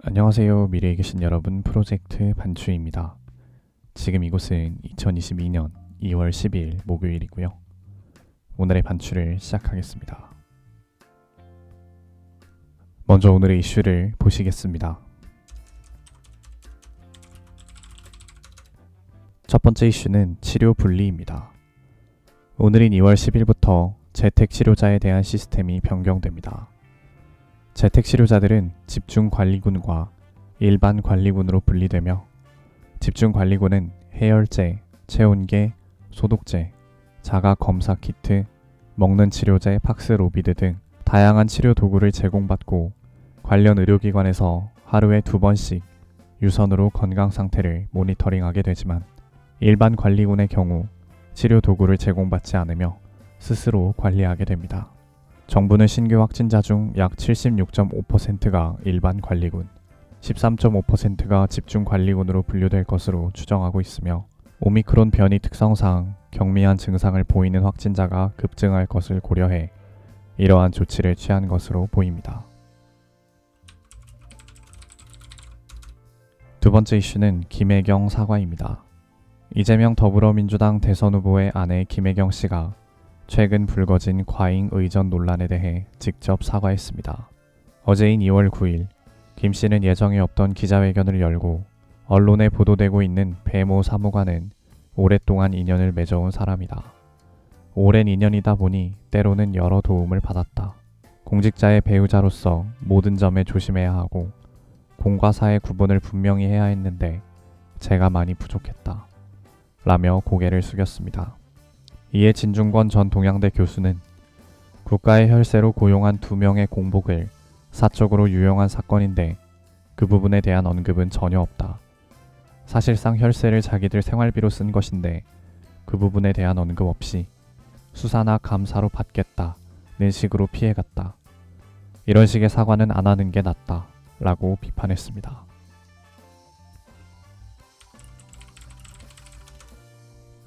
안녕하세요. 미래에 계신 여러분, 프로젝트 반추입니다. 지금 이곳은 2022년 2월 12일 목요일이고요. 오늘의 반추를 시작하겠습니다. 먼저 오늘의 이슈를 보시겠습니다. 첫 번째 이슈는 치료 분리입니다. 오늘인 2월 10일부터 재택치료자에 대한 시스템이 변경됩니다. 재택치료자들은 집중관리군과 일반관리군으로 분리되며 집중관리군은 해열제, 체온계, 소독제, 자가검사 키트, 먹는 치료제 팍스로비드 등 다양한 치료 도구를 제공받고 관련 의료기관에서 하루에 2번씩 유선으로 건강 상태를 모니터링하게 되지만 일반관리군의 경우 치료 도구를 제공받지 않으며 스스로 관리하게 됩니다. 정부는 신규 확진자 중 약 76.5%가 일반 관리군, 13.5%가 집중 관리군으로 분류될 것으로 추정하고 있으며 오미크론 변이 특성상 경미한 증상을 보이는 확진자가 급증할 것을 고려해 이러한 조치를 취한 것으로 보입니다. 두 번째 이슈는 김혜경 사과입니다. 이재명 더불어민주당 대선 후보의 아내 김혜경 씨가 최근 불거진 과잉 의전 논란에 대해 직접 사과했습니다. 어제인 2월 9일 김 씨는 예정에 없던 기자회견을 열고 언론에 보도되고 있는 배모 사무관은 오랫동안 인연을 맺어온 사람이다. 오랜 인연이다 보니 때로는 여러 도움을 받았다. 공직자의 배우자로서 모든 점에 조심해야 하고 공과 사의 구분을 분명히 해야 했는데 제가 많이 부족했다. 라며 고개를 숙였습니다. 이에 진중권 전 동양대 교수는 국가의 혈세로 고용한 2명의 공복을 사적으로 유용한 사건인데 그 부분에 대한 언급은 전혀 없다. 사실상 혈세를 자기들 생활비로 쓴 것인데 그 부분에 대한 언급 없이 수사나 감사로 받겠다는 식으로 피해갔다. 이런 식의 사과는 안 하는 게 낫다. 라고 비판했습니다.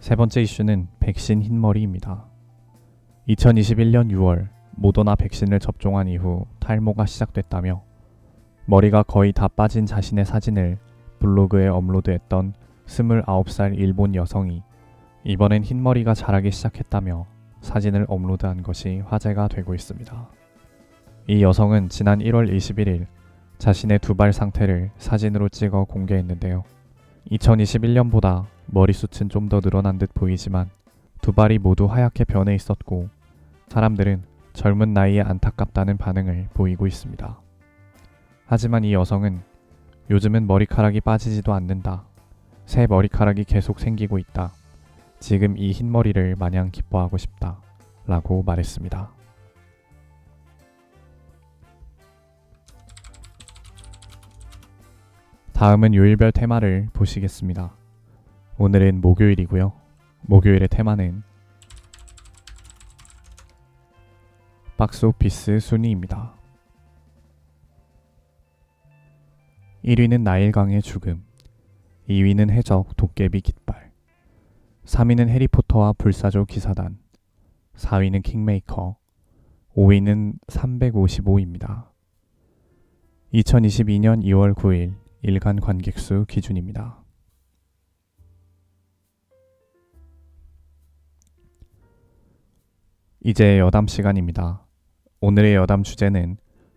세 번째 이슈는 백신 흰머리입니다. 2021년 6월 모더나 백신을 접종한 이후 탈모가 시작됐다며 머리가 거의 다 빠진 자신의 사진을 블로그에 업로드했던 29살 일본 여성이 이번엔 흰머리가 자라기 시작했다며 사진을 업로드한 것이 화제가 되고 있습니다. 이 여성은 지난 1월 21일 자신의 2발 상태를 사진으로 찍어 공개했는데요. 2021년보다 머리숱은 좀 더 늘어난 듯 보이지만 2발이 모두 하얗게 변해 있었고 사람들은 젊은 나이에 안타깝다는 반응을 보이고 있습니다. 하지만 이 여성은 요즘은 머리카락이 빠지지도 않는다. 새 머리카락이 계속 생기고 있다. 지금 이 흰머리를 마냥 기뻐하고 싶다. 라고 말했습니다. 다음은 요일별 테마를 보시겠습니다. 오늘은 목요일이고요. 목요일의 테마는 박스오피스 순위입니다. 1위는 나일강의 죽음, 2위는 해적 도깨비 깃발, 3위는 해리포터와 불사조 기사단, 4위는 킹메이커, 5위는 355입니다. 2022년 2월 9일 일간 관객수 기준입니다. 이제 여담 시간입니다. 오늘의 여담 주제는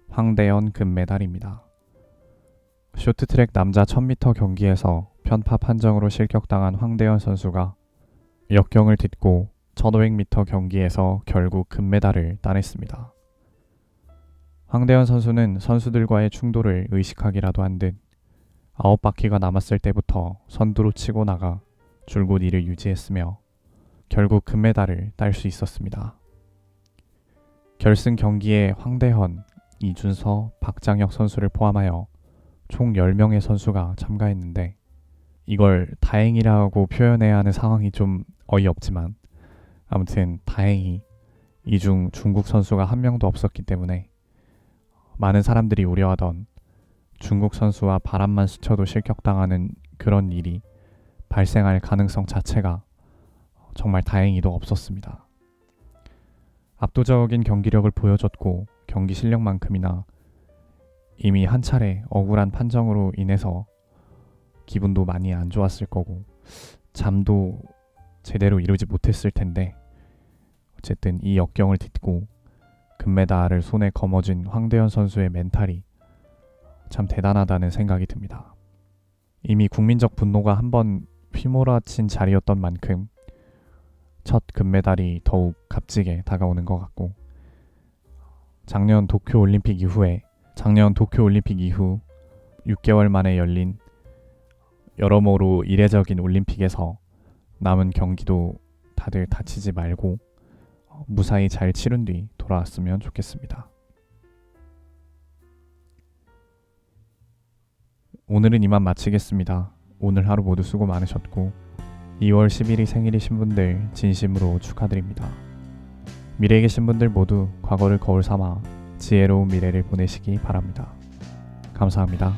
황대현 금메달입니다. 쇼트트랙 남자 1000m 경기에서 편파 판정으로 실격당한 황대현 선수가 역경을 딛고 1500m 경기에서 결국 금메달을 따냈습니다. 황대현 선수는 선수들과의 충돌을 의식하기라도 한 듯 9바퀴가 남았을 때부터 선두로 치고 나가 줄곧 2위를 유지했으며 결국 금메달을 딸 수 있었습니다. 결승 경기에 황대현, 이준서, 박장혁 선수를 포함하여 총 10명의 선수가 참가했는데 이걸 다행이라고 표현해야 하는 상황이 좀 어이없지만 아무튼 다행히 이 중 중국 선수가 한 명도 없었기 때문에 많은 사람들이 우려하던 중국 선수와 바람만 스쳐도 실격당하는 그런 일이 발생할 가능성 자체가 정말 다행히도 없었습니다. 압도적인 경기력을 보여줬고 경기 실력만큼이나 이미 한 차례 억울한 판정으로 인해서 기분도 많이 안 좋았을 거고 잠도 제대로 이루지 못했을 텐데 어쨌든 이 역경을 딛고 금메달을 손에 거머쥔 황대현 선수의 멘탈이 참 대단하다는 생각이 듭니다. 이미 국민적 분노가 한번 휘몰아친 자리였던 만큼 첫 금메달이 더욱 값지게 다가오는 것 같고 작년 도쿄올림픽 이후 6개월 만에 열린 여러모로 이례적인 올림픽에서 남은 경기도 다들 다치지 말고 무사히 잘 치른 뒤 돌아왔으면 좋겠습니다. 오늘은 이만 마치겠습니다. 오늘 하루 모두 수고 많으셨고 2월 10일이 생일이신 분들 진심으로 축하드립니다. 미래에 계신 분들 모두 과거를 거울 삼아 지혜로운 미래를 보내시기 바랍니다. 감사합니다.